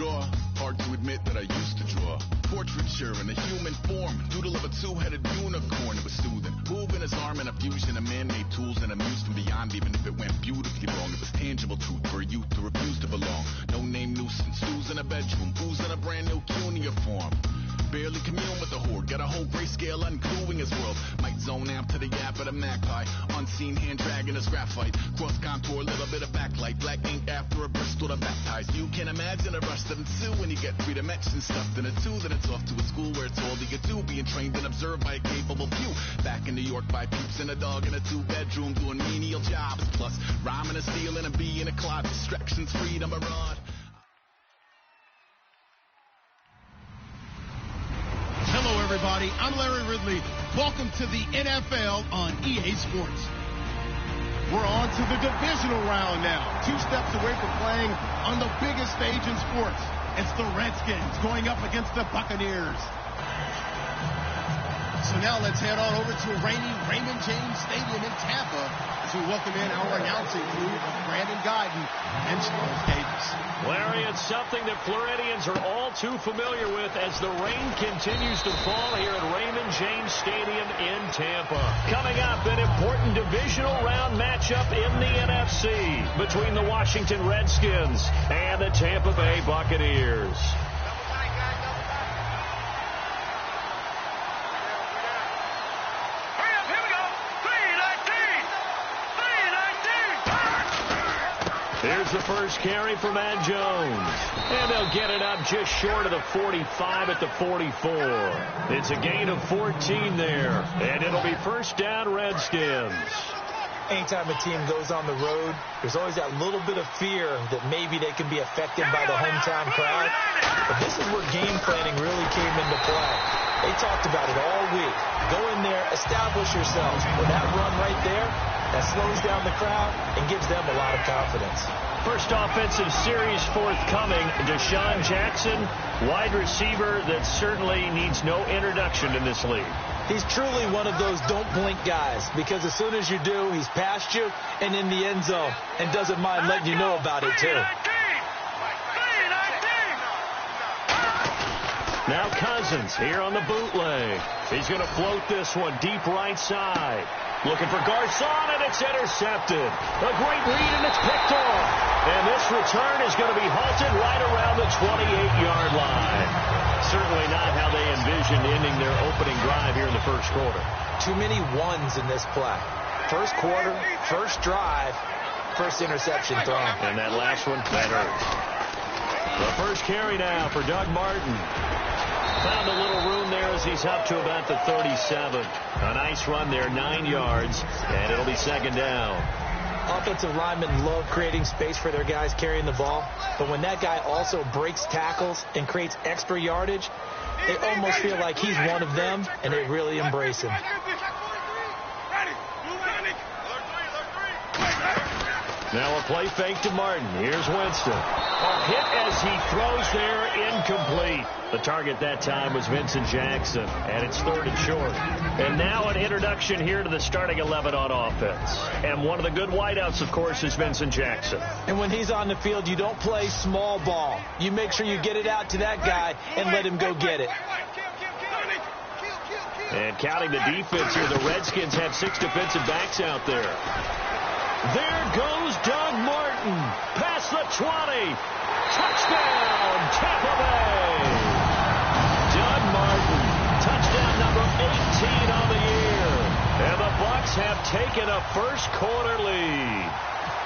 draw. Hard to admit that I used to draw. Portraiture in a human form. Doodle of a two-headed unicorn. It was soothing. Moving his arm in a fusion of man-made tools and a muse from beyond. Even if it went beautifully wrong, it was tangible truth for a youth to refuse to belong. No name nuisance. Who's in a bedroom? Who's in a brand new cuneiform? Barely commune with the horde. Got a whole grayscale ungluing his world. Might zone amp to the gap of the magpie. Unseen hand dragging his graphite. Cross contour, little bit of backlight. Black ink after a Bristol to baptize. You can imagine a rush that ensue when you get three dimensions stuffed in a two. Then it's off to a school where it's all you get to. Being trained and observed by a capable few. Back in New York by peeps and a dog in a two-bedroom doing menial jobs. Plus rhyming and stealing and being a cloud. Distractions, freedom, a rod. Hello, everybody. I'm Larry Ridley. Welcome to the NFL on EA Sports. We're on to the divisional round now. 2 steps away from playing on the biggest stage in sports. It's the Redskins going up against the Buccaneers. So now let's head on over to Raymond James Stadium in Tampa as we welcome in our announcing crew of Brandon Guyton and Charles Davis. Larry, it's something that Floridians are all too familiar with as the rain continues to fall here at Raymond James Stadium in Tampa. Coming up, an important divisional round matchup in the NFC between the Washington Redskins and the Tampa Bay Buccaneers. Here's the first carry for Matt Jones. And they'll get it up just short of the 45 at the 44. It's a gain of 14 there. And it'll be first down Redskins. Anytime a team goes on the road, there's always that little bit of fear that maybe they can be affected by the hometown crowd. But this is where game planning really came into play. They talked about it all week. Go in there, establish yourselves. With that run right there, that slows down the crowd and gives them a lot of confidence. First offensive series forthcoming. Deshaun Jackson, wide receiver that certainly needs no introduction in this league. He's truly one of those don't blink guys, because as soon as you do, he's past you and in the end zone and doesn't mind letting you know about it too. Now Cousins here on the bootleg. He's going to float this one deep right side. Looking for Garcon, and it's intercepted. A great read, and it's picked off. And this return is going to be halted right around the 28-yard line. Certainly not how they envisioned ending their opening drive here in the first quarter. Too many ones in this play. First quarter, first drive, first interception thrown. And that last one, that hurts. The first carry now for Doug Martin. Found a little room there as he's up to about the 37. A nice run there, 9 yards, and it'll be second down. Offensive linemen love creating space for their guys carrying the ball, but when that guy also breaks tackles and creates extra yardage, they almost feel like he's one of them, and they really embrace him. Now a play fake to Martin. Here's Winston. A hit as he throws there, incomplete. The target that time was Vincent Jackson, and it's third and short. And now an introduction here to the starting 11 on offense. And one of the good wideouts, of course, is Vincent Jackson. And when he's on the field, you don't play small ball. You make sure you get it out to that guy and let him go get it. And counting the defense here, the Redskins have 6 defensive backs out there. There goes Doug Martin. Past the 20. Touchdown, Tampa Bay. Doug Martin, touchdown number 18 on the year. And the Bucs have taken a first quarter lead.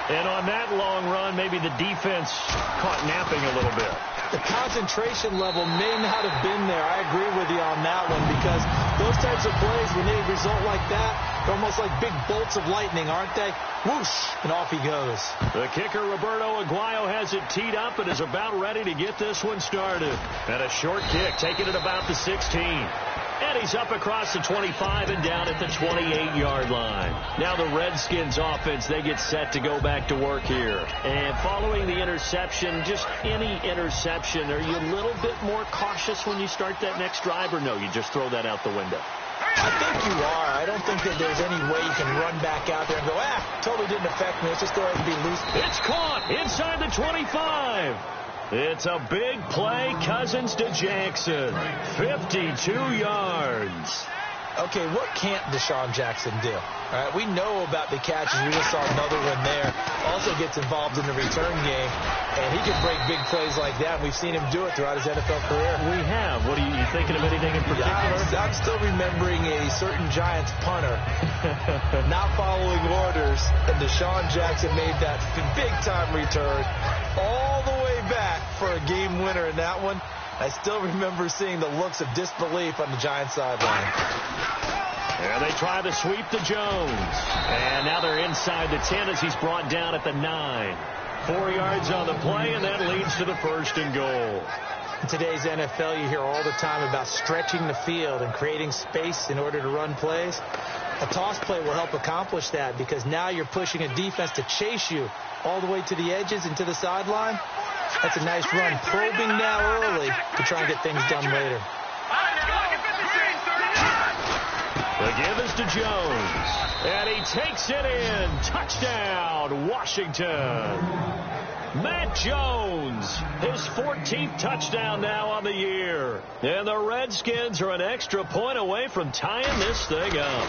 And on that long run, maybe the defense caught napping a little bit. The concentration level may not have been there. I agree with you on that one, because those types of plays, when they result like that, they're almost like big bolts of lightning, aren't they? Whoosh, and off he goes. The kicker, Roberto Aguayo, has it teed up and is about ready to get this one started. And a short kick, taking it about the 16. And he's up across the 25 and down at the 28-yard line. Now the Redskins offense, they get set to go back to work here. And following the interception, just any interception, are you a little bit more cautious when you start that next drive, or no, you just throw that out the window? I think you are. I don't think that there's any way you can run back out there and go, totally didn't affect me. Let's just go ahead and be loose. It's caught inside the 25. It's a big play. Cousins to Jackson. 52 yards. Okay, what can't Deshaun Jackson do? All right, we know about the catches. We just saw another one there. Also gets involved in the return game, and he can break big plays like that. We've seen him do it throughout his NFL career. We have. What are you thinking of anything in particular? I'm still remembering a certain Giants punter not following orders, and Deshaun Jackson made that big-time return all the way back for a game winner in that one. I still remember seeing the looks of disbelief on the Giants sideline. There they try to sweep to Jones. And now they're inside the 10 as he's brought down at the 9. 4 yards on the play, and that leads to the 1st and goal. In today's NFL, you hear all the time about stretching the field and creating space in order to run plays. A toss play will help accomplish that because now you're pushing a defense to chase you all the way to the edges and to the sideline. That's a nice run, probing now early to try and get things done later. The give is to Jones, and he takes it in. Touchdown, Washington. Matt Jones, his 14th touchdown now on the year. And the Redskins are an extra point away from tying this thing up.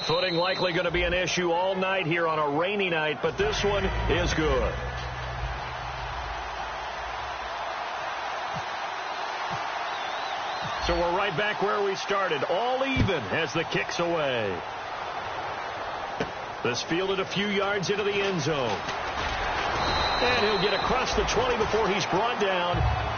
Footing likely going to be an issue all night here on a rainy night, but this one is good. So we're right back where we started, all even as the kick's away. This fielded a few yards into the end zone. And he'll get across the 20 before he's brought down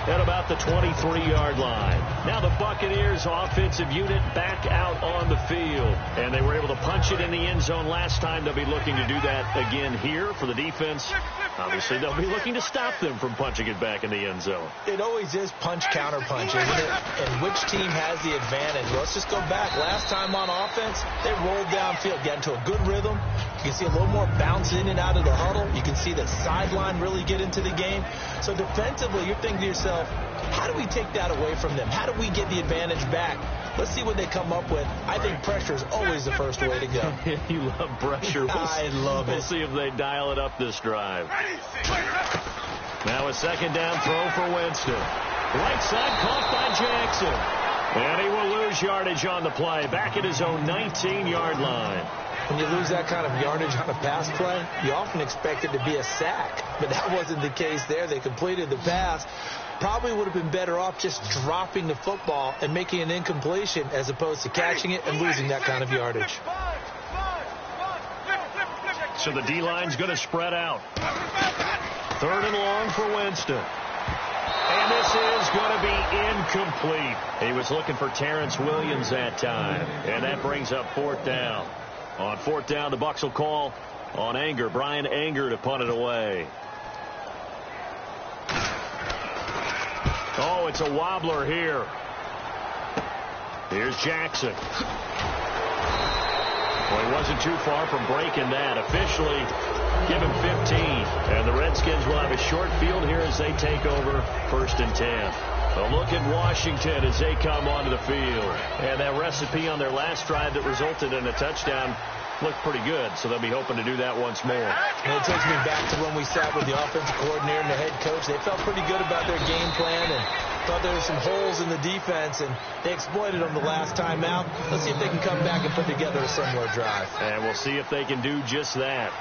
at about the 23-yard line. Now the Buccaneers offensive unit back out on the field. And they were able to punch it in the end zone last time. They'll be looking to do that again here for the defense. Obviously, they'll be looking to stop them from punching it back in the end zone. It always is punch-counter punch, isn't it? And which team has the advantage? Let's just go back. Last time on offense, they rolled downfield, got into a good rhythm. You can see a little more bounce in and out of the huddle. You can see the sideline really get into the game. So defensively, you're thinking to yourself, how do we take that away from them? How do we get the advantage back? Let's see what they come up with. I think pressure is always the first way to go. You love pressure. I love it. We'll see if they dial it up this drive. Now a second down throw for Winston. Right side caught by Jackson. And he will lose yardage on the play. Back at his own 19-yard line. When you lose that kind of yardage on a pass play, you often expect it to be a sack. But that wasn't the case there. They completed the pass. Probably would have been better off just dropping the football and making an incompletion as opposed to catching it and losing that kind of yardage. So the D-line's going to spread out. 3rd and long for Winston. And this is going to be incomplete. He was looking for Terrence Williams that time. And that brings up 4th down. On 4th down, the Bucs will call on Anger. Brian Anger to punt it away. Oh, it's a wobbler here. Here's Jackson. Well, he wasn't too far from breaking that. Officially, give him 15. And the Redskins will have a short field here as they take over 1st and 10. A look at Washington as they come onto the field. And that recipe on their last drive that resulted in a touchdown looked pretty good, so they'll be hoping to do that once more. And it takes me back to when we sat with the offensive coordinator and the head coach. They felt pretty good about their game plan and thought there were some holes in the defense, and they exploited them the last time out. Let's see if they can come back and put together a similar drive. And we'll see if they can do just that.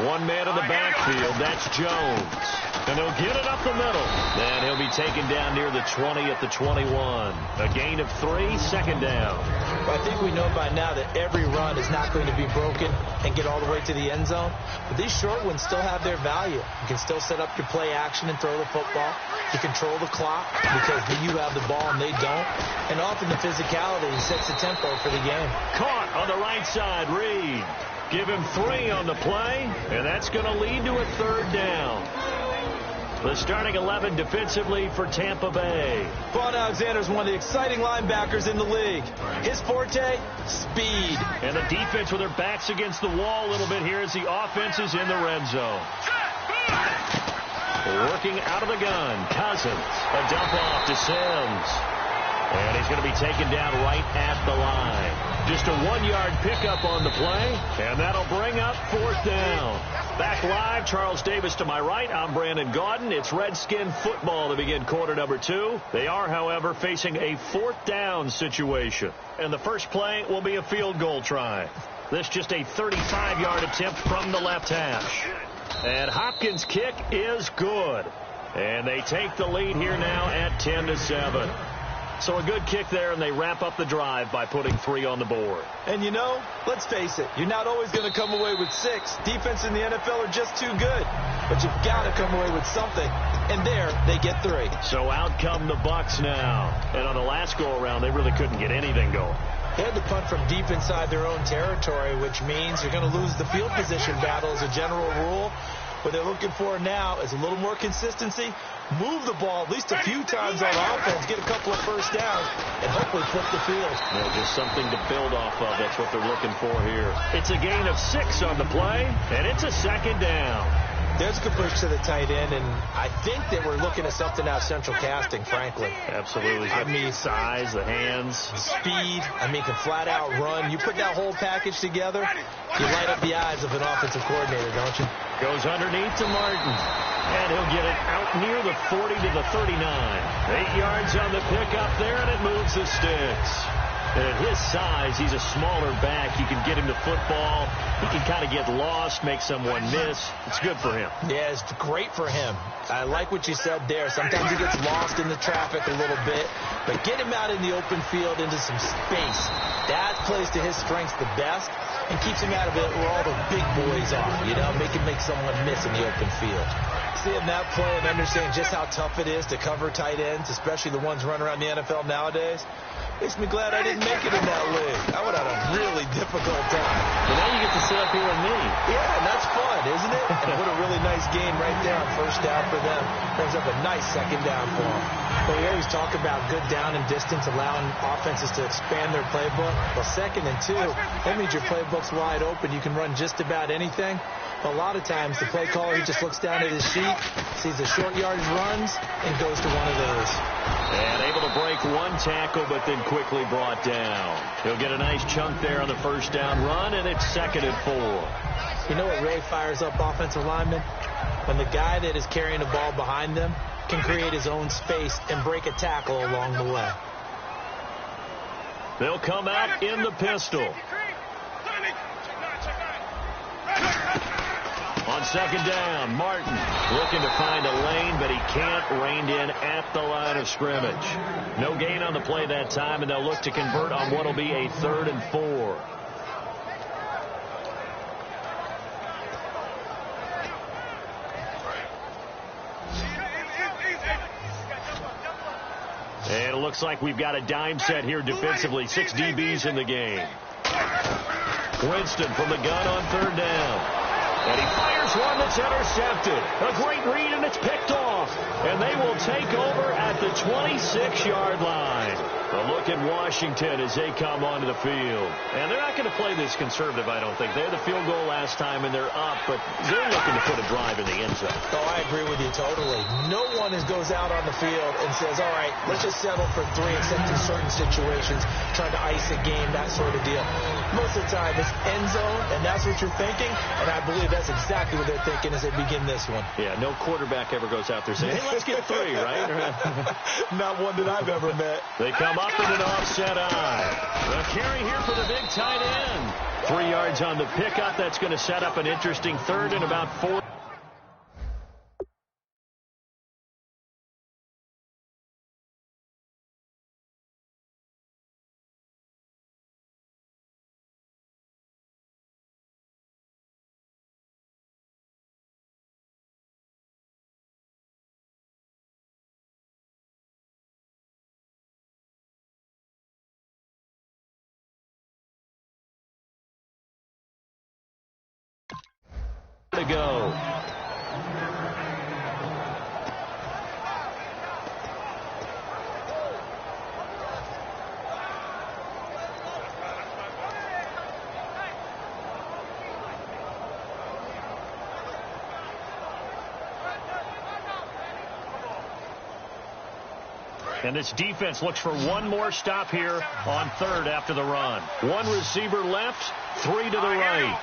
One man in the backfield, that's Jones. And he'll get it up the middle. And he'll be taken down near the 20 at the 21. A gain of 3, 2nd down. Well, I think we know by now that every run is not going to be broken and get all the way to the end zone. But these short ones still have their value. You can still set up your play action and throw the football. You control the clock because you have the ball and they don't. And often the physicality sets the tempo for the game. Caught on the right side, Reed. Give him 3 on the play, and that's going to lead to a 3rd down. The starting 11 defensively for Tampa Bay. Vaughn Alexander is one of the exciting linebackers in the league. His forte, speed. And the defense with their backs against the wall a little bit here as the offense is in the red zone. Working out of the gun, Cousins. A dump off to Sims. And he's going to be taken down right at the line. Just a 1-yard pickup on the play, and that'll bring up 4th down. Back live, Charles Davis to my right. I'm Brandon Gaudin. It's Redskin football to begin quarter number 2. They are, however, facing a 4th down situation. And the first play will be a field goal try. This just a 35-yard attempt from the left hash. And Hopkins' kick is good. And they take the lead here now at 10-7. So a good kick there, and they wrap up the drive by putting 3 on the board. And you know, let's face it, you're not always going to come away with 6. Defense in the NFL are just too good. But you've got to come away with something. And there, they get 3. So out come the Bucs now. And on the last go-around, they really couldn't get anything going. They had to punt from deep inside their own territory, which means you're going to lose the field position battle as a general rule. What they're looking for now is a little more consistency, move the ball at least a few times on offense, get a couple of first downs, and hopefully flip the field. Yeah, just something to build off of. That's what they're looking for here. It's a gain of 6 on the play, and it's a 2nd down. There's a good push to the tight end, and I think that we're looking at something out of central casting, frankly. Absolutely. I mean, size, the hands. Speed. I mean, can flat out run. You put that whole package together, you light up the eyes of an offensive coordinator, don't you? Goes underneath to Martin. And he'll get it out near the 40 to the 39. 8 yards on the pickup there, and it moves the sticks. And at his size, he's a smaller back. You can get him the football. He can kind of get lost, make someone miss. It's good for him. Yeah, it's great for him. I like what you said there. Sometimes he gets lost in the traffic a little bit. But get him out in the open field into some space. That plays to his strengths the best and keeps him out of it where all the big boys are. You know, make someone miss in the open field. Seeing that play and understanding just how tough it is to cover tight ends, especially the ones running around the NFL nowadays, makes me glad I didn't make it in that league. I would have had a really difficult time. But now you get to sit up here with me. Yeah, and that's fun, isn't it? And what a really nice game right there on first down for them. Brings up a nice 2nd down for them. But we always talk about good down and distance, allowing offenses to expand their playbook. Well, 2nd and 2, that means your playbook's wide open. You can run just about anything. A lot of times, the play caller, he just looks down at his sheet, sees the short yardage runs, and goes to one of those. And able to break 1 tackle, but then quickly brought down. He'll get a nice chunk there on the first down run, and it's 2nd and 4. You know what really fires up offensive linemen? When the guy that is carrying the ball behind them can create his own space and break a tackle along the way. They'll come out in the pistol. On 2nd down, Martin looking to find a lane, but he can't. Reined in at the line of scrimmage. No gain on the play that time, and they'll look to convert on what will be a 3rd and 4. And it looks like we've got a dime set here defensively. 6 DBs in the game. Winston from the gun on 3rd down. And he fires one that's intercepted. A great read, and it's picked off. And they will take over at the 26-yard line. A look at Washington as they come onto the field. And they're not going to play this conservative, I don't think. They had the field goal last time, and they're up, but they're looking to put a drive in the end zone. Oh, I agree with you totally. No one goes out on the field and says, all right, let's just settle for 3 except in certain situations, trying to ice a game, that sort of deal. Most of the time, it's end zone, and that's what you're thinking, and I believe that's exactly what they're thinking as they begin this one. Yeah, no quarterback ever goes out there saying, hey, let's get 3, right? Not one that I've ever met. They come up in an offset eye. The carry here for the big tight end. 3 yards on the pickup. That's going to set up an interesting 3rd and about 4. To go. And this defense looks for one more stop here on third after the run. One receiver left, three to the right.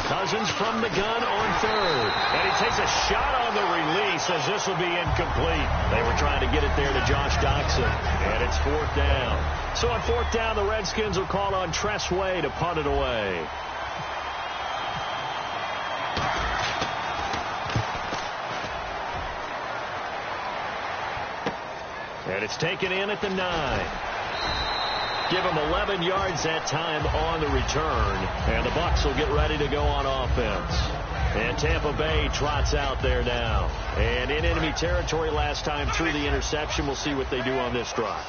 Cousins from the gun on third. And he takes a shot on the release as this will be incomplete. They were trying to get it there to Josh Doxson. And it's fourth down. So on fourth down, the Redskins will call on Tress Way to punt it away. And it's taken in at the 9. Give them 11 yards that time on the return. And the Bucs will get ready to go on offense. And Tampa Bay trots out there now. And in enemy territory last time through the interception. We'll see what they do on this drive.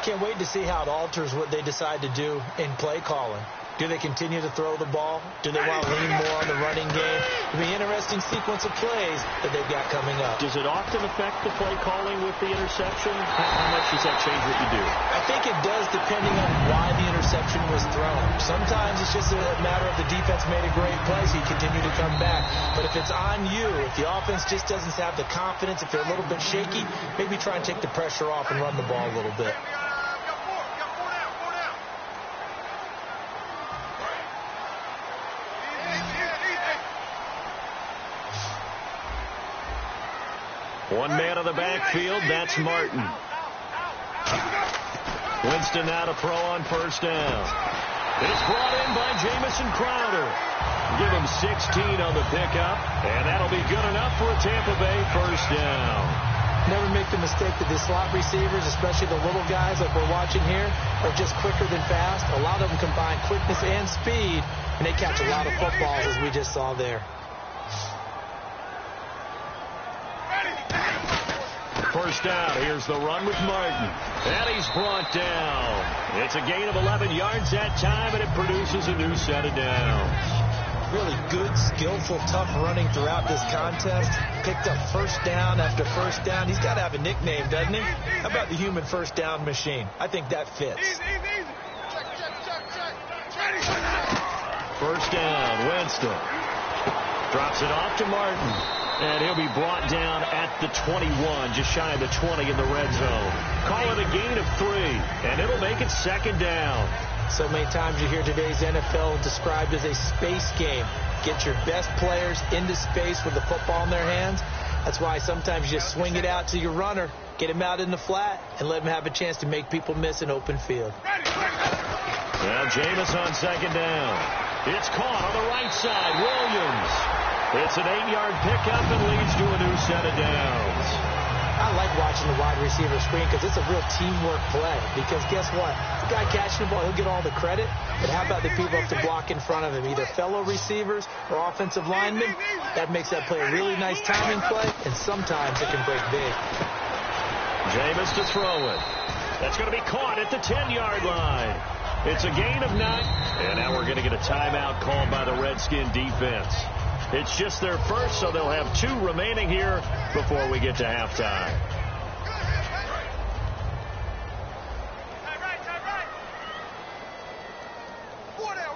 Can't wait to see how it alters what they decide to do in play calling. Do they continue to throw the ball? Do they want to lean more on the running game? It'll be an interesting sequence of plays that they've got coming up. Does it often affect the play calling with the interception? How much does that change what you do? I think it does depending on why the interception was thrown. Sometimes it's just a matter of the defense made a great play, so you continue to come back. But if it's on you, if the offense just doesn't have the confidence, if they're a little bit shaky, maybe try and take the pressure off and run the ball a little bit. One man of the backfield, that's Martin. Winston now to throw on first down. It's brought in by Jamison Crowder. Give him 16 on the pickup, and that'll be good enough for a Tampa Bay first down. Never make the mistake that the slot receivers, especially the little guys like we're watching here, are just quicker than fast. A lot of them combine quickness and speed, and they catch a lot of footballs, as we just saw there. First down. Here's the run with Martin. And he's brought down. It's a gain of 11 yards that time, and it produces a new set of downs. Really good, skillful, tough running throughout this contest. Picked up first down after first down. He's got to have a nickname, doesn't he? How about the human first down machine? I think that fits. First down, Winston. Drops it off to Martin. And he'll be brought down at the 21, just shy of the 20 in the red zone. Call it a gain of 3, and it'll make it second down. So many times you hear today's NFL described as a space game. Get your best players into space with the football in their hands. That's why sometimes you just swing it out to your runner, get him out in the flat, and let him have a chance to make people miss an open field. Now Jameis on second down. It's caught on the right side. Williams. It's an 8-yard pickup and leads to a new set of downs. I like watching the wide receiver screen because it's a real teamwork play. Because guess what? The guy catching the ball, he'll get all the credit. But how about the people up to block in front of him? Either fellow receivers or offensive linemen. That makes that play a really nice timing play, and sometimes it can break big. Jameis to throw it. That's going to be caught at the 10-yard line. It's a gain of 9. And now we're going to get a timeout called by the Redskin defense. It's just their first, so they'll have 2 remaining here before we get to halftime.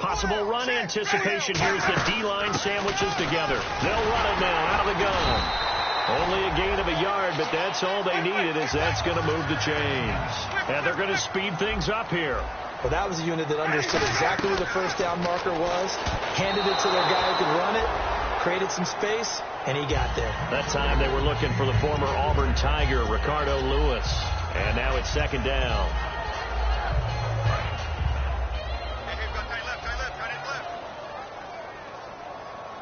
Possible run anticipation here as the D-line sandwiches together. They'll run it now out of the gun. Only a gain of a yard, but that's all they needed, as that's going to move the chains. And they're going to speed things up here. Well, that was a unit that understood exactly where the first down marker was, handed it to their guy who could run it, created some space, and he got there. That time they were looking for the former Auburn Tiger, Ricardo Lewis. And now it's second down.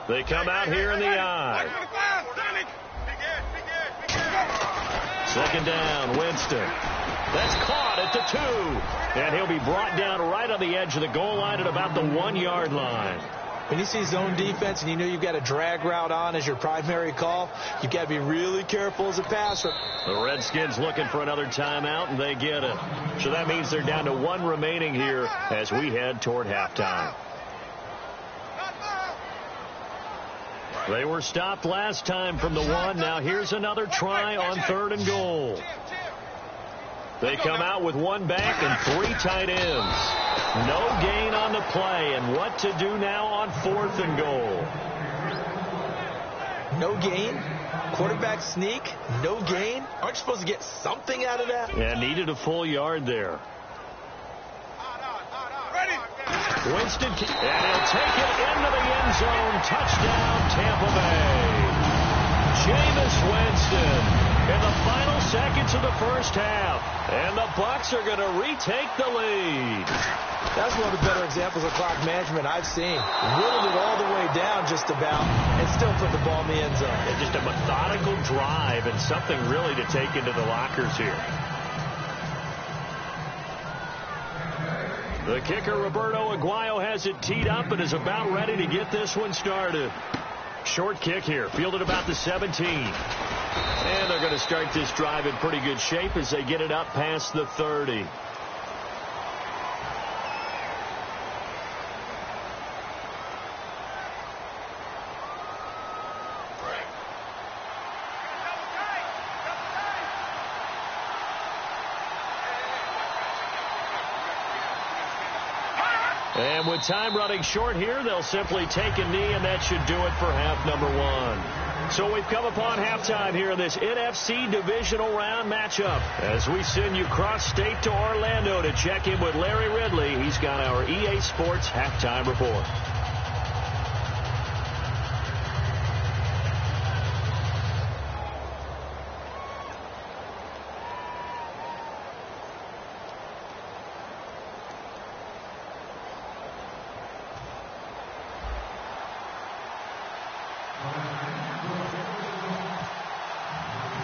They come out here in the eye. Second down, Winston. That's caught at the 2. And he'll be brought down right on the edge of the goal line at about the 1-yard line. When you see zone defense and you know you've got a drag route on as your primary call, you've got to be really careful as a passer. The Redskins looking for another timeout, and they get it. So that means they're down to 1 remaining here as we head toward halftime. They were stopped last time from the 1. Now here's another try on 3rd and goal. They come out with 1 back and 3 tight ends. No gain on the play, and what to do now on 4th and goal. No gain. Quarterback sneak. No gain. Aren't you supposed to get something out of that? Yeah, needed a full yard there. Winston, and he'll take it into the end zone. Touchdown, Tampa Bay. Jameis Winston in the final seconds of the first half. And the Bucs are going to retake the lead. That's one of the better examples of clock management I've seen. Whittled it all the way down just about and still put the ball in the end zone. And just a methodical drive and something really to take into the lockers here. The kicker, Roberto Aguayo, has it teed up and is about ready to get this one started. Short kick here, fielded about the 17. And they're going to start this drive in pretty good shape as they get it up past the 30. And with time running short here, they'll simply take a knee, and that should do it for half number one. So we've come upon halftime here in this NFC divisional round matchup. As we send you cross-state to Orlando to check in with Larry Ridley, he's got our EA Sports halftime report.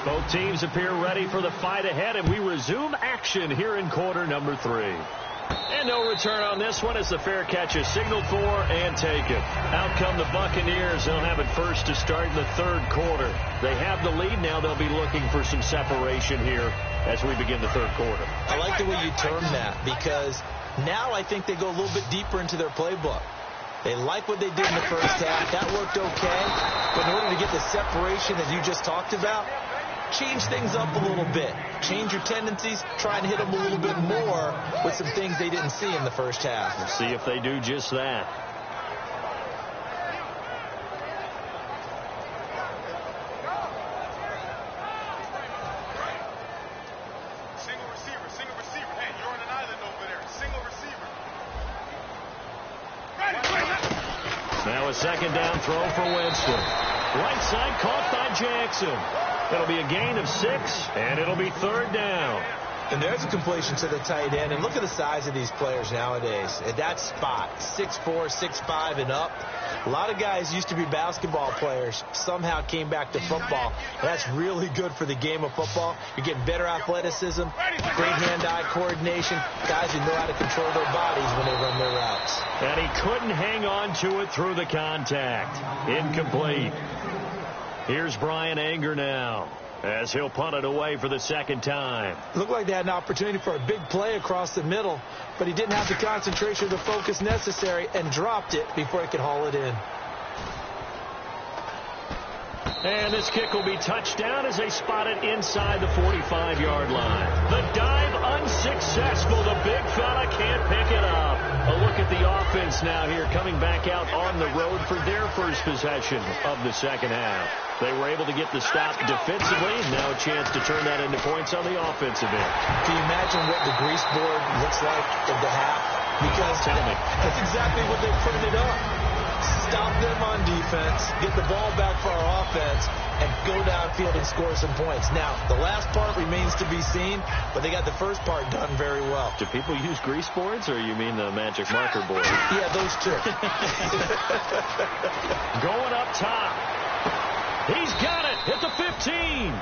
Both teams appear ready for the fight ahead, and we resume action here in quarter number 3. And no return on this one as the fair catch is signaled for and taken. Out come the Buccaneers. They'll have it first to start in the third quarter. They have the lead. Now they'll be looking for some separation here as we begin the third quarter. I like the way you term that, because now I think they go a little bit deeper into their playbook. They like what they did in the first half. That worked okay. But in order to get the separation that you just talked about, change things up a little bit. Change your tendencies. Try and hit them a little bit more with some things they didn't see in the first half. We'll see if they do just that. Single receiver. Hey, you're on an island over there. Single receiver. Now a second down throw for Winston. Right side caught by Jackson. It'll be a gain of 6, and it'll be third down. And there's a completion to the tight end. And look at the size of these players nowadays. At that spot, 6'4", 6'5", and up. A lot of guys used to be basketball players, somehow came back to football. And that's really good for the game of football. You're getting better athleticism, great hand-eye coordination, guys who know how to control their bodies when they run their routes. And he couldn't hang on to it through the contact. Incomplete. Here's Brian Anger now as he'll punt it away for the second time. Looked like they had an opportunity for a big play across the middle, but he didn't have the concentration or the focus necessary and dropped it before he could haul it in. And this kick will be touched down as they spot it inside the 45-yard line. The dive unsuccessful. The big fella can't pick it up. A look at the offense now here coming back out on the road for their first possession of the second half. They were able to get the stop defensively, and now a chance to turn that into points on the offensive end. Can you imagine what the grease board looks like at the half? Because Tell me. That's exactly what they printed up. Stop them on defense, get the ball back for our offense, and go downfield and score some points. Now, the last part remains to be seen, but they got the first part done very well. Do people use grease boards, or you mean the magic marker board? Yeah, those two. Going up top. He's got it at the 15.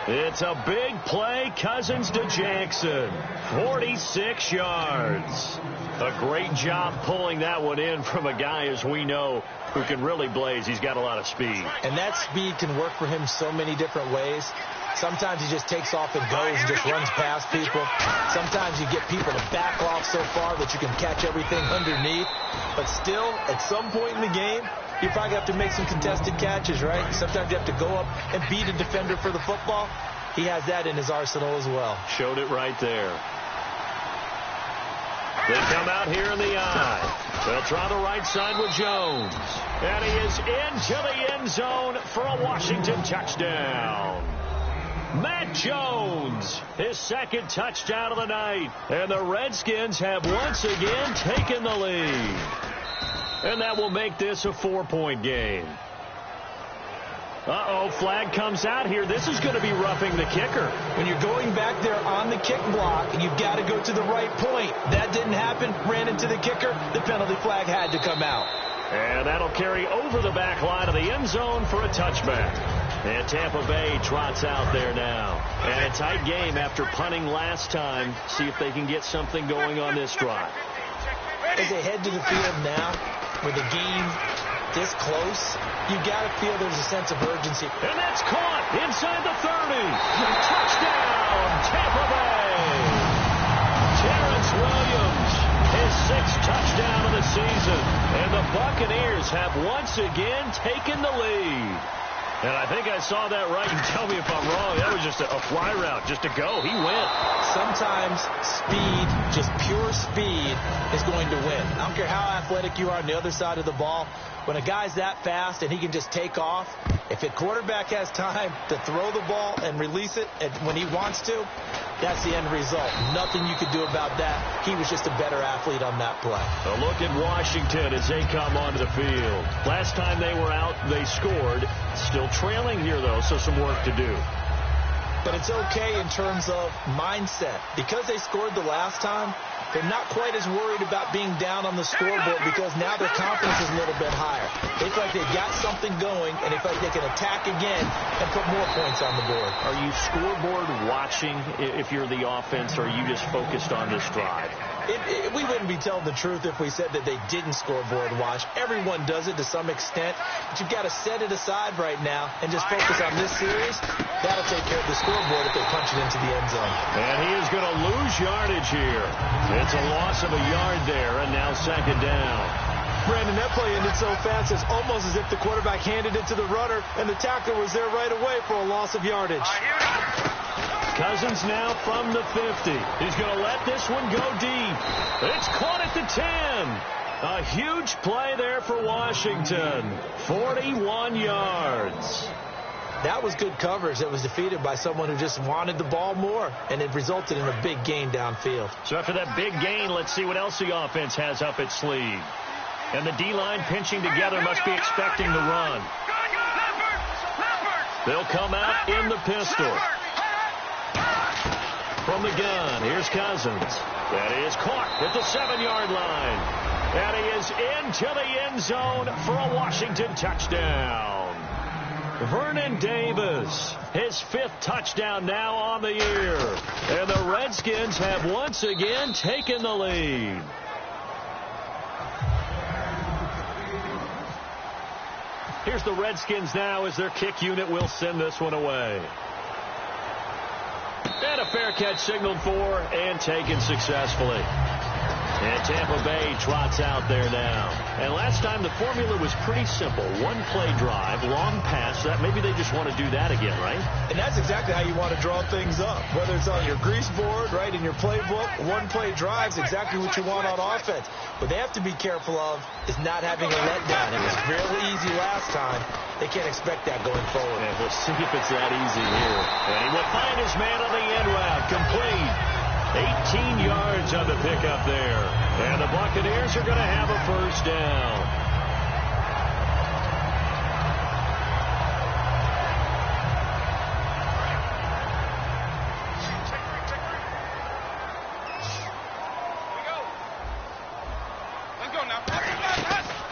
It's a big play. Cousins to Jackson. 46 yards. A great job pulling that one in from a guy, as we know, who can really blaze. He's got a lot of speed. And that speed can work for him so many different ways. Sometimes he just takes off and goes and just runs past people. Sometimes you get people to back off so far that you can catch everything underneath. But still, at some point in the game, you probably have to make some contested catches, right? Sometimes you have to go up and beat a defender for the football. He has that in his arsenal as well. Showed it right there. They come out here in the eye. They'll try the right side with Jones. And he is into the end zone for a Washington touchdown. Matt Jones, his second touchdown of the night. And the Redskins have once again taken the lead. And that will make this a 4-point game. Flag comes out here. This is going to be roughing the kicker. When you're going back there on the kick block, you've got to go to the right point. That didn't happen. Ran into the kicker. The penalty flag had to come out. And that'll carry over the back line of the end zone for a touchback. And Tampa Bay trots out there now. And a tight game after punting last time. See if they can get something going on this drive. As they head to the field now, with the game this close, you got to feel there's a sense of urgency. And that's caught inside the 30. Touchdown, Tampa Bay. Terrence Williams, his 6th touchdown of the season. And the Buccaneers have once again taken the lead. And I think I saw that right. You tell me if I'm wrong. That was just a fly route, just to go. He went. Sometimes speed, just pure speed, is going to win. I don't care how athletic you are on the other side of the ball. When a guy's that fast and he can just take off, if a quarterback has time to throw the ball and release it when he wants to, that's the end result. Nothing you could do about that. He was just a better athlete on that play. A look at Washington as they come onto the field. Last time they were out, they scored. Still trailing here, though, so some work to do. But it's okay in terms of mindset. Because they scored the last time, they're not quite as worried about being down on the scoreboard because now their confidence is a little bit higher. They feel like they've got something going, and they feel like they can attack again and put more points on the board. Are you scoreboard watching if you're the offense, or are you just focused on this drive? We wouldn't be telling the truth if we said that they didn't scoreboard watch. Everyone does it to some extent, but you've got to set it aside right now and just focus on this series. That'll take care of the scoreboard if they punch it into the end zone. And he is going to lose yardage here. It's a loss of a yard there, and now 2nd down. Brandon, that play ended so fast, it's almost as if the quarterback handed it to the runner, and the tackler was there right away for a loss of yardage. Cousins now from the 50. He's going to let this one go deep. It's caught at the 10. A huge play there for Washington. 41 yards. That was good coverage that was defeated by someone who just wanted the ball more, and it resulted in a big gain downfield. So after that big gain, let's see what else the offense has up its sleeve. And the D-line pinching together must be expecting the run. They'll come out in the pistol. From the gun, here's Cousins. That is caught at the 7-yard line. And he is into the end zone for a Washington touchdown. Vernon Davis, his 5th touchdown now on the year. And the Redskins have once again taken the lead. Here's the Redskins now as their kick unit will send this one away. And a fair catch signaled for and taken successfully. And Tampa Bay trots out there now. And last time the formula was pretty simple. One-play drive, long pass. That maybe they just want to do that again, right? And that's exactly how you want to draw things up. Whether it's on your grease board, right, in your playbook, one-play drive is exactly what you want on offense. What they have to be careful of is not having a letdown. It was really easy last time. They can't expect that going forward. And we'll see if it's that easy here. And he will find his man on the end route. Complete. 18 yards on the pickup there. And the Buccaneers are going to have a 1st down.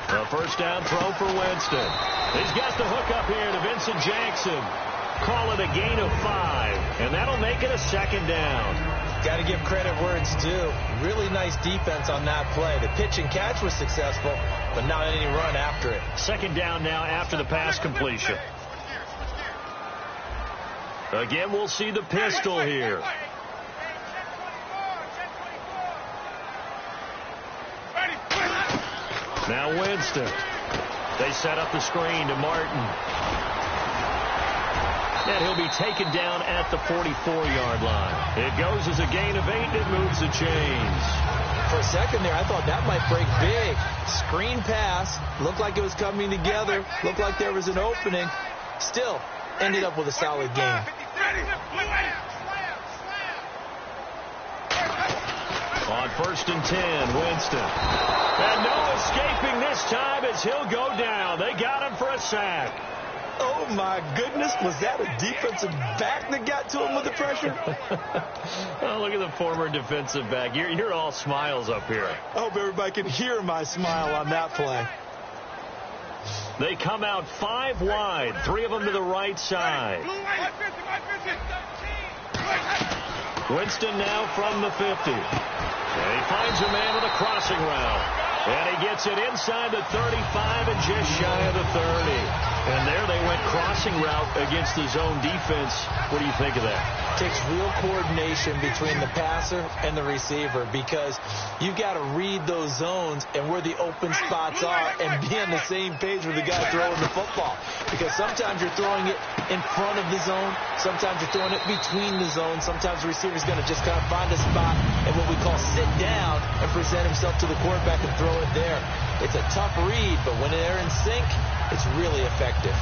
A 1st down throw for Winston. He's got the hook up here to Vincent Jackson. Call it a gain of 5. And that'll make it a 2nd down. Got to give credit where it's due. Really nice defense on that play. The pitch and catch was successful, but not any run after it. 2nd down now after the pass completion. Again, we'll see the pistol here. Now Winston. They set up the screen to Martin. And he'll be taken down at the 44-yard line. It goes as a gain of 8, and it moves the chains. For a second there, I thought that might break big. Screen pass. Looked like it was coming together. Looked like there was an opening. Still, ended up with a solid game. On 1st and 10, Winston. And no escaping this time as he'll go down. They got him for a sack. Oh, my goodness. Was that a defensive back that got to him with the pressure? Oh, look at the former defensive back. You're all smiles up here. I hope everybody can hear my smile on that play. They come out 5 wide, 3 of them to the right side. Winston now from the 50. And he finds a man with a crossing route. And he gets it inside the 35 and just shy of the 30. And there they went crossing route against the zone defense. What do you think of that? Takes real coordination between the passer and the receiver, because you've got to read those zones and where the open spots are and be on the same page with the guy throwing the football. Because sometimes you're throwing it in front of the zone. Sometimes you're throwing it between the zones. Sometimes the receiver's going to just kind of find a spot and what we call sit down and present himself to the quarterback and throw it there. It's a tough read, but when they're in sync, it's really effective.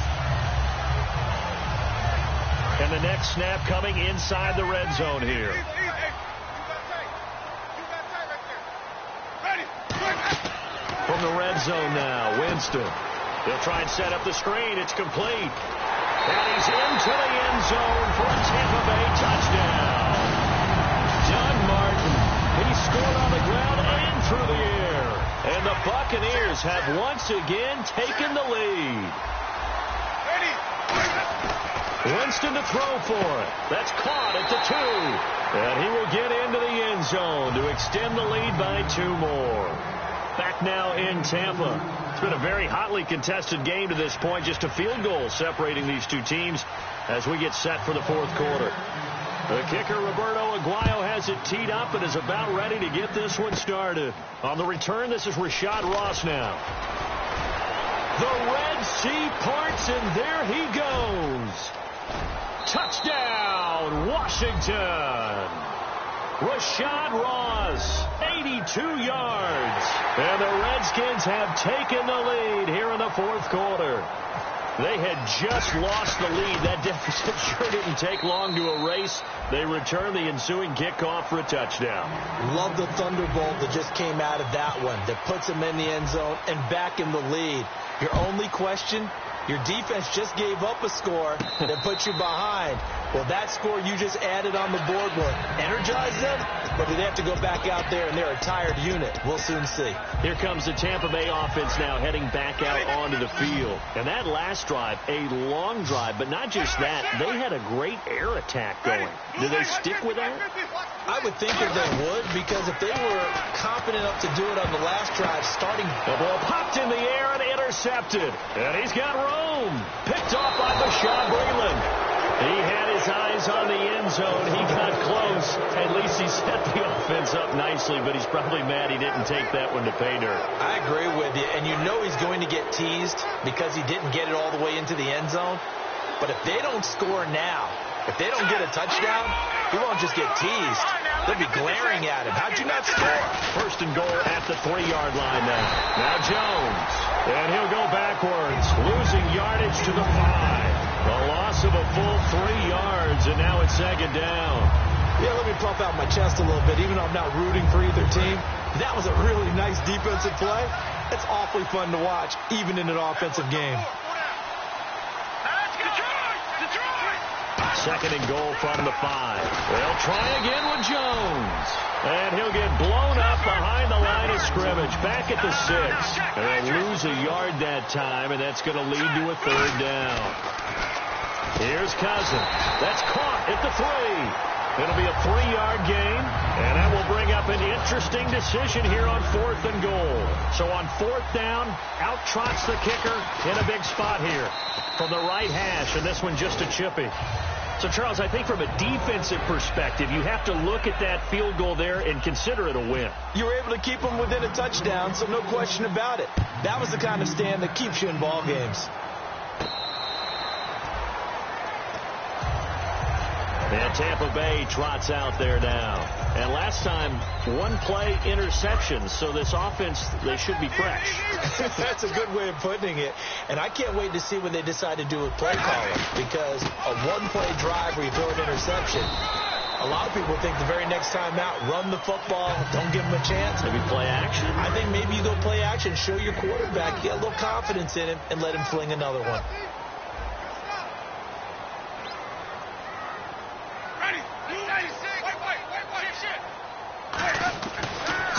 And the next snap coming inside the red zone here. From the red zone now, Winston. He'll try and set up the screen. It's complete. And he's into the end zone for a Tampa Bay touchdown. Doug Martin. He scored on the ground and through the air. And the Buccaneers have once again taken the lead. Winston to throw for it. That's caught at the 2. And he will get into the end zone to extend the lead by 2 more. Back now in Tampa. It's been a very hotly contested game to this point. Just a field goal separating these two teams as we get set for the 4th quarter. The kicker, Roberto Aguayo, has it teed up and is about ready to get this one started. On the return, this is Rashad Ross now. The Red Sea parts, and there he goes. Touchdown, Washington. Rashad Ross, 82 yards. And the Redskins have taken the lead here in the 4th quarter. They had just lost the lead. That deficit sure didn't take long to erase. They return the ensuing kickoff for a touchdown. Love the thunderbolt that just came out of that one, that puts them in the end zone and back in the lead. Your only question, your defense just gave up a score that put you behind. Well, that score you just added on the board will energize them, but they have to go back out there, and they're a tired unit. We'll soon see. Here comes the Tampa Bay offense now heading back out onto the field. And that last drive, a long drive, but not just that. They had a great air attack going. Do they stick with that? I would think that they would, because if they were confident enough to do it on the last drive, starting... The ball popped in the air and intercepted. And he's got room. Picked off by Bashaud Breeland. He had his eyes on the end zone. He got close. At least he set the offense up nicely, but he's probably mad he didn't take that one to pay dirt. I agree with you, and you know he's going to get teased because he didn't get it all the way into the end zone. But if they don't score now, if they don't get a touchdown, he won't just get teased. They'll be glaring at him. How'd you not score? 1st and goal at the 3-yard line now. Now Jones. And he'll go backwards, losing yardage to the 5. A loss of a full 3 yards, and now it's 2nd down. Yeah, let me puff out my chest a little bit, even though I'm not rooting for either team. That was a really nice defensive play. It's awfully fun to watch, even in an offensive game. 2nd and goal from the 5. They'll try again with Jones. And he'll get blown up behind the line of scrimmage. Back at the 6. And they'll lose a yard that time, and that's going to lead to a 3rd down. Here's Cousins. That's caught at the 3. It'll be a 3-yard gain, and that will bring up an interesting decision here on 4th and goal. So on 4th down, out trots the kicker in a big spot here from the right hash, and this one just a chippy. So, Charles, I think from a defensive perspective, you have to look at that field goal there and consider it a win. You were able to keep them within a touchdown, so no question about it. That was the kind of stand that keeps you in ball games. And Tampa Bay trots out there now. And last time, one play interception. So this offense, they should be fresh. That's a good way of putting it. And I can't wait to see what they decide to do with play calling. Because a one-play drive where you throw an interception, a lot of people think the very next time out, run the football, don't give them a chance. Maybe play action? I think maybe you go play action, show your quarterback, get a little confidence in him, and let him fling another one.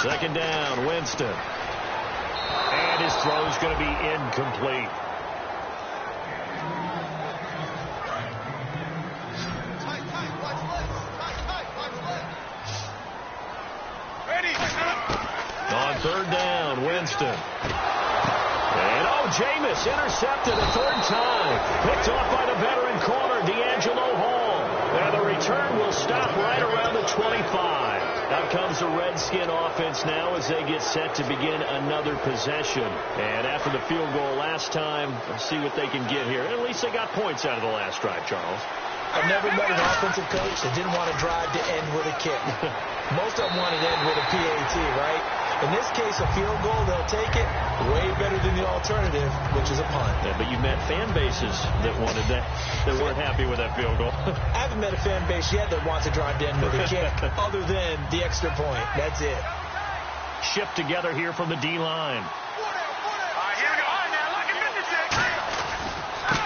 Second down, Winston. And his throw's going to be incomplete. On third down, Winston. And Jameis intercepted a third time. Picked off by the veteran corner, D'Angelo Hall. And the return will stop right around the 25. Out comes the Redskin offense now as they get set to begin another possession. And after the field goal last time, let's see what they can get here. At least they got points out of the last drive, Charles. I've never met an offensive coach that didn't want to drive to end with a kick. Most of them wanted to end with a PAT, right? In this case, a field goal, they'll take it. Way better than the alternative, which is a punt. Yeah, but you've met fan bases that wanted that weren't happy with that field goal. I haven't met a fan base yet that wants to drive to end with a kick other than the extra point. That's it. Shift together here from the D-line.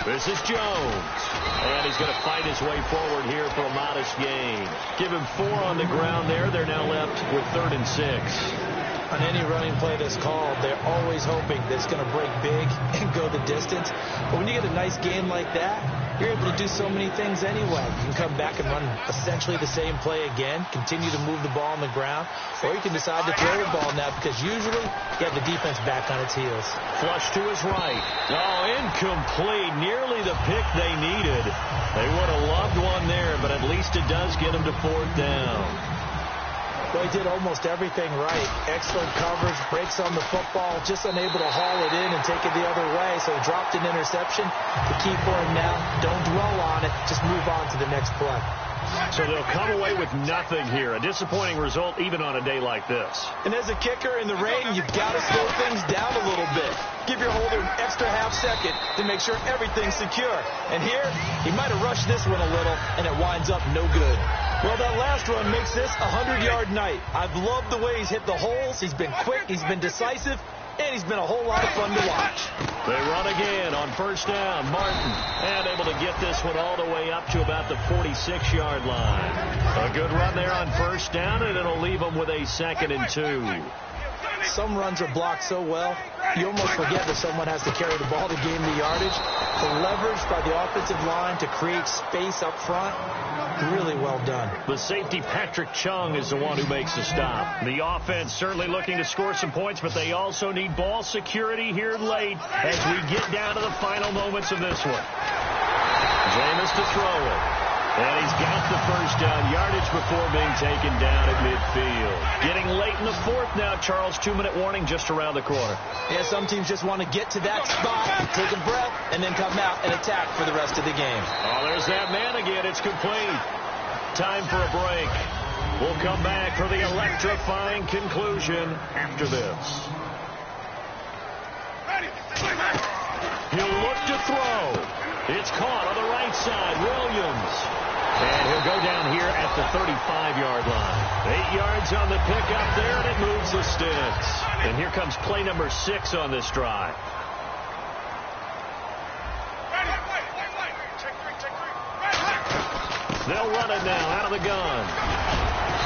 This is Jones. And he's going to fight his way forward here for a modest gain. Give him 4 on the ground there. They're now left with 3rd and 6. On any running play that's called, they're always hoping that it's going to break big and go the distance. But when you get a nice gain like that, you're able to do so many things anyway. You can come back and run essentially the same play again, continue to move the ball on the ground, or you can decide to throw the ball now because usually you have the defense back on its heels. Flush to his right. Oh, incomplete. Nearly the pick they needed. They would have loved one there, but at least it does get them to 4th down. Well, he did almost everything right. Excellent coverage, breaks on the football, just unable to haul it in and take it the other way, so he dropped an interception. The key for him now, don't dwell on it, just move on to the next play. So they'll come away with nothing here. A disappointing result even on a day like this. And as a kicker in the rain, you've got to slow things down a little bit. Give your holder an extra half second to make sure everything's secure. And here, he might have rushed this one a little, and it winds up no good. Well, that last run makes this a 100-yard night. I've loved the way he's hit the holes. He's been quick, he's been decisive, and he's been a whole lot of fun to watch. They run again on 1st down. Martin, and able to get this one all the way up to about the 46-yard line. A good run there on 1st down, and it'll leave them with a 2nd and 2. Some runs are blocked so well, you almost forget that someone has to carry the ball to gain the yardage. The leverage by the offensive line to create space up front, really well done. The safety, Patrick Chung, is the one who makes the stop. The offense certainly looking to score some points, but they also need ball security here late as we get down to the final moments of this one. Jameis to throw it. And he's got the 1st down yardage before being taken down at midfield. Getting late in the 4th now, Charles. 2-minute warning just around the corner. Yeah, some teams just want to get to that spot, take a breath, and then come out and attack for the rest of the game. Oh, there's that man again. It's complete. Time for a break. We'll come back for the electrifying conclusion after this. He'll look to throw. It's caught on the right side. Williams. And he'll go down here at the 35-yard line. 8 yards on the pickup there, and it moves the sticks. And here comes play number 6 on this drive. They'll run it now out of the gun.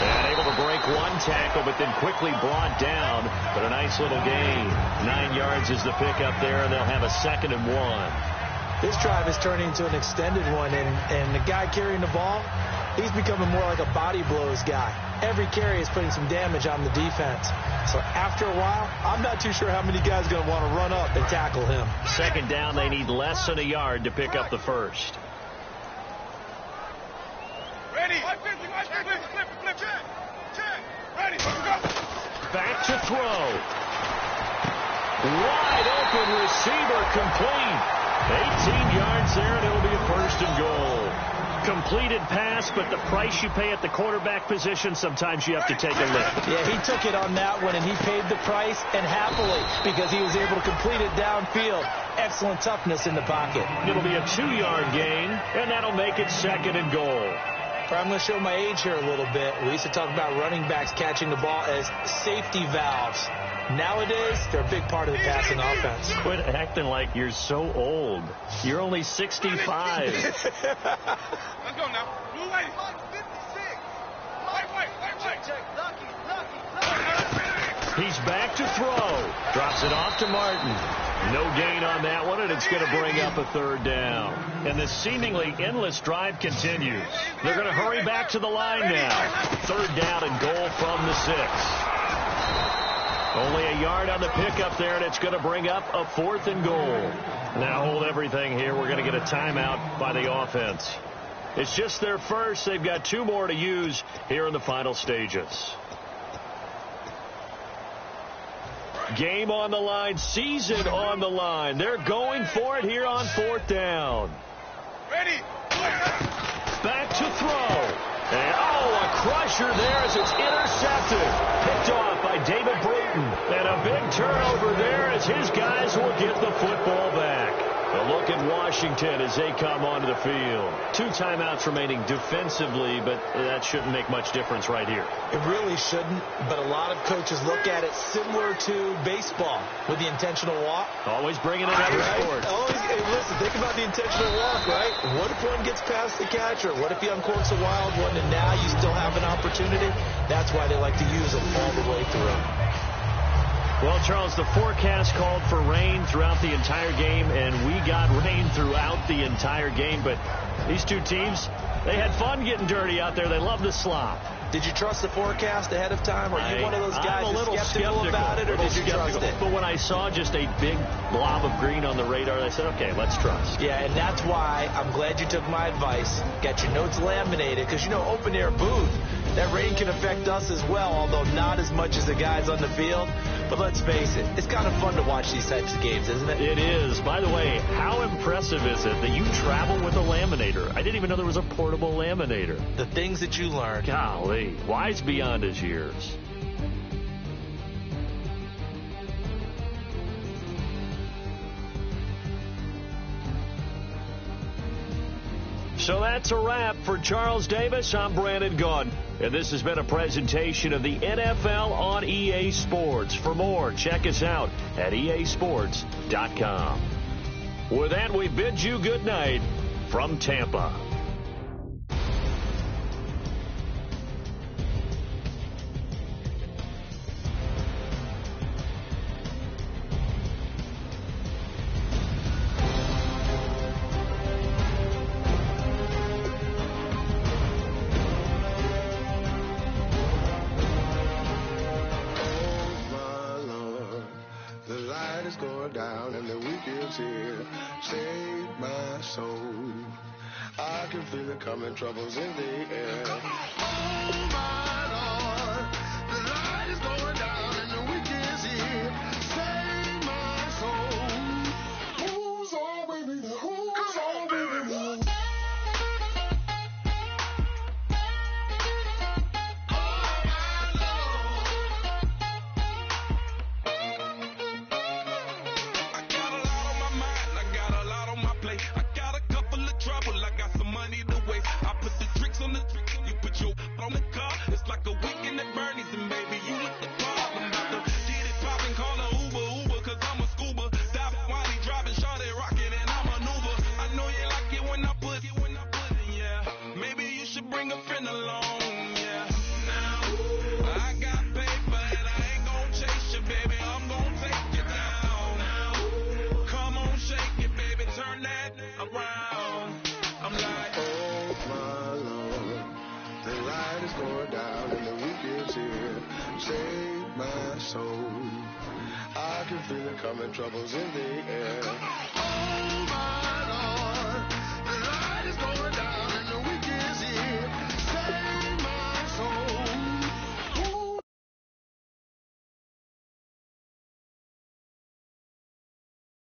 And able to break one tackle, but then quickly brought down. But a nice little gain. 9 yards is the pickup there, and they'll have a 2nd and 1. This drive is turning into an extended one, and the guy carrying the ball, he's becoming more like a body blows guy. Every carry is putting some damage on the defense. So after a while, I'm not too sure how many guys are going to want to run up and tackle him. 2nd down, they need less than a yard to pick up the 1st. Ready. Ready. Back to throw. Wide open receiver complete. 18 yards there, and it'll be a 1st and goal. Completed pass, but the price you pay at the quarterback position, sometimes you have to take a lift. Yeah, he took it on that one, and he paid the price, and happily, because he was able to complete it downfield. Excellent toughness in the pocket. It'll be a 2-yard gain, and that'll make it 2nd and goal. I'm going to show my age here a little bit. We used to talk about running backs catching the ball as safety valves. Nowadays, they're a big part of the passing offense. Quit acting like you're so old. You're only 65. Let's go now. Blue lady. 56. White. He's back to throw. Drops it off to Martin. No gain on that one, and it's going to bring up a 3rd down. And this seemingly endless drive continues. They're going to hurry back to the line now. 3rd down and goal from the 6. Only a yard on the pickup there, and it's going to bring up a 4th and goal. Now hold everything here. We're going to get a timeout by the offense. It's just their first. They've got 2 more to use here in the final stages. Game on the line, season on the line. They're going for it here on 4th down. Ready. Back to throw. And, a crusher there as it's intercepted. Picked off by David Bruton. And a big turnover there as his guys will get the football back. A look at Washington as they come onto the field. 2 timeouts remaining defensively, but that shouldn't make much difference right here. It really shouldn't, but a lot of coaches look at it similar to baseball with the intentional walk. Always bringing in other sports. Hey, listen, think about the intentional walk, right? What if one gets past the catcher? What if he uncorks a wild one and now you still have an opportunity? That's why they like to use them all the way through. Well, Charles, the forecast called for rain throughout the entire game, and we got rain throughout the entire game. But these 2 teams, they had fun getting dirty out there. They love the slop. Did you trust the forecast ahead of time? Are you one of those guys that's skeptical about it, or did you trust it? But when I saw just a big blob of green on the radar, I said, okay, let's trust. Yeah, and that's why I'm glad you took my advice. Got your notes laminated, because, open-air booth, that rain can affect us as well, although not as much as the guys on the field. But let's face it, it's kind of fun to watch these types of games, isn't it? It is. By the way, how impressive is it that you travel with a laminator? I didn't even know there was a portable laminator. The things that you learn. Golly, wise beyond his years. So that's a wrap for Charles Davis. I'm Brandon Gunn, and this has been a presentation of the NFL on EA Sports. For more, check us out at easports.com. With that, we bid you good night from Tampa. Down and the weekend's here. Save my soul. I can feel it coming, troubles in the air. Oh my Lord, the light is going down and the weekend's here. Save my soul. Who's on with me? Who's on with me? Save my soul. I can feel it coming, troubles in the air.